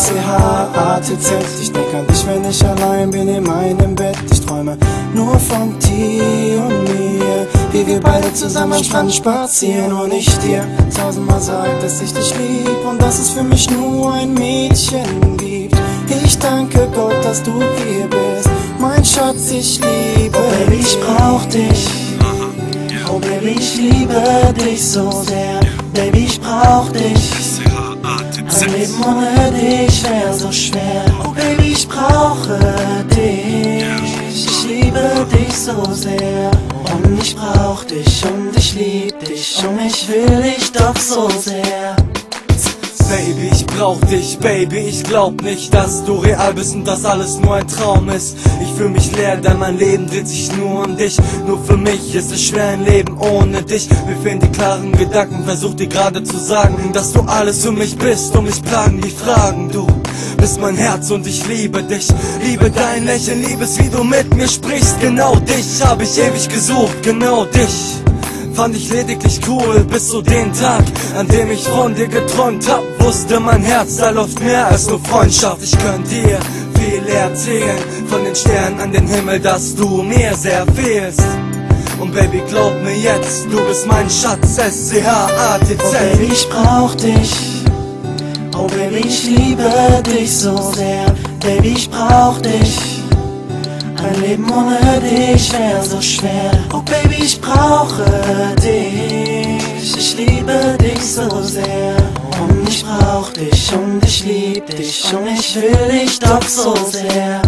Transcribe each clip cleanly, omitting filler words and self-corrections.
S-C-H-A-T-Z. Ich denk an dich, wenn ich allein bin in meinem Bett. Ich träume nur von dir und mir, wie wir beide zusammen am Strand spazieren. Und ich dir tausendmal sag, dass ich dich lieb und dass es für mich nur ein Mädchen gibt. Ich danke Gott, dass du hier bist, mein Schatz, ich liebe. Oh Baby, ich brauch dich. Oh Baby, ich liebe dich so sehr. Baby, ich brauch dich. Ein Leben ohne dich wär so schwer. Oh Baby, ich brauche dich. Ich liebe dich so sehr. Und ich brauch dich und ich lieb dich und ich will dich doch so sehr. Baby, ich brauch dich, Baby, ich glaub nicht, dass du real bist und dass alles nur ein Traum ist. Ich fühl mich leer, denn mein Leben dreht sich nur um dich. Nur für mich ist es schwer, ein Leben ohne dich. Mir fehlen die klaren Gedanken, versuch dir gerade zu sagen, dass du alles für mich bist und mich plagen die Fragen. Du bist mein Herz und ich liebe dich, liebe dein Lächeln, liebe es, wie du mit mir sprichst. Genau dich hab ich ewig gesucht, genau dich fand ich lediglich cool, bis zu den Tag, an dem ich von dir geträumt hab. Wusste mein Herz, da läuft mehr als nur Freundschaft. Ich könnte dir viel erzählen, von den Sternen an den Himmel, dass du mir sehr fehlst. Und Baby, glaub mir jetzt, du bist mein Schatz, S-C-H-A-T-Z. Oh Baby, ich brauch dich. Oh Baby, ich liebe dich so sehr. Baby, ich brauch dich. Ein Leben ohne dich wär so schwer. Oh Baby, ich brauche dich. Ich liebe dich so sehr. Und ich brauch dich und ich lieb dich und ich will dich doch so sehr.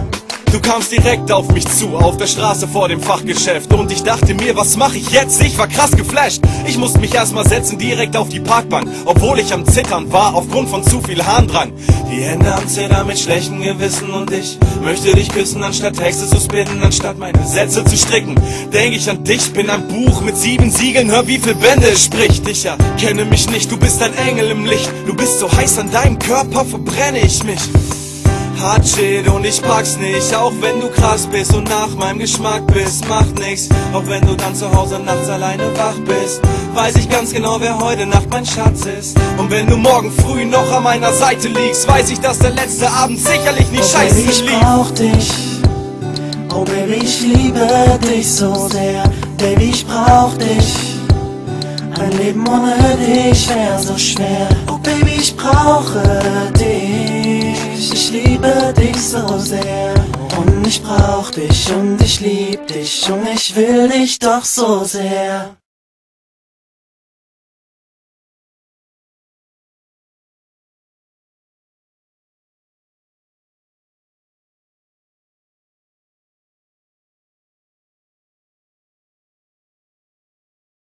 Du kamst direkt auf mich zu, auf der Straße vor dem Fachgeschäft. Und ich dachte mir, was mach ich jetzt? Ich war krass geflasht. Ich musste mich erstmal setzen, direkt auf die Parkbank, obwohl ich am Zittern war, aufgrund von zu viel Harndrang. Die Hände am Zittern mit schlechtem Gewissen. Und ich möchte dich küssen, anstatt Texte zu spitten, anstatt meine Sätze zu stricken. Denk ich an dich, bin ein Buch mit 7 Siegeln, hör wie viel Bände es spricht. Ich erkenne mich nicht, du bist ein Engel im Licht. Du bist so heiß, an deinem Körper verbrenne ich mich. Hard shit und ich pack's nicht, auch wenn du krass bist und nach meinem Geschmack bist, macht nix. Auch wenn du dann zu Hause nachts alleine wach bist, weiß ich ganz genau, wer heute Nacht mein Schatz ist. Und wenn du morgen früh noch an meiner Seite liegst, weiß ich, dass der letzte Abend sicherlich nicht scheiße lief. Oh Baby, ich brauch dich. Oh Baby, ich liebe dich so sehr. Baby, ich brauch dich. Ein Leben ohne dich wär so schwer. Oh Baby, ich brauche dich. Ich liebe dich so sehr. Und ich brauch dich und ich lieb dich und ich will dich doch so sehr.